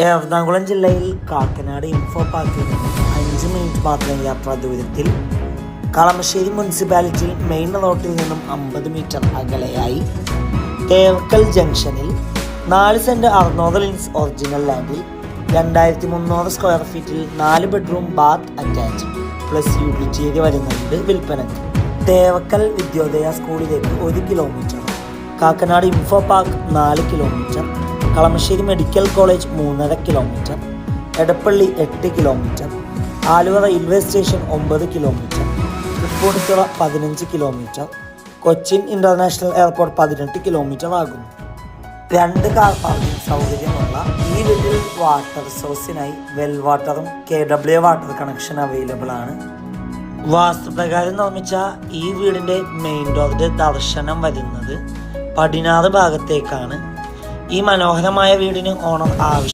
എറണാകുളം ജില്ലയിൽ കാക്കനാട് ഇൻഫോ പാർക്കിൽ നിന്ന് 5 മിനിറ്റ് മാത്രം യാത്രാ ദൂരത്തിൽ കളമശ്ശേരി മുനിസിപ്പാലിറ്റി മെയിൻ റോഡിൽ നിന്നും 50 മീറ്റർ അകലെയായി തേവക്കൽ ജംഗ്ഷനിൽ 4 സെന്റ് 600 ഇഞ്ച് ഒറിജിനൽ ലാൻഡിൽ 2300 സ്ക്വയർ ഫീറ്റിൽ 4 bedroom bath attach plus utility area വരുന്നുണ്ട് വിൽപ്പനയ്ക്ക്. തേവക്കൽ വിദ്യോദയ സ്കൂളിലേക്ക് 1 kilometre, Kakkanad info park 4 kilometre, Kalamassery medical college 3.5 kilometre, Edappally 8 kilometre, Aluva railway station 9 kilometre, Tripunithura 15 kilometre, Cochin international airport 18 kilometre ആകുന്നു. 2 കാർ പാർക്കിംഗ് സൗകര്യമുള്ള ഈ വീട്ടിൽ വാട്ടർ സോഴ്സിനായി വെൽ വാട്ടറും KW വാട്ടർ കണക്ഷൻ അവൈലബിൾ ആണ്. വാസ്തുപ്രകാരം നിർമ്മിച്ച ഈ വീടിൻ്റെ മെയിൻ ഡോറിന്റെ ദർശനം വരുന്നത് പടിഞ്ഞാറ് ഭാഗത്തേക്കാണ്. ഈ മനോഹരമായ വീടിന് ഓണർ ആവശ്യം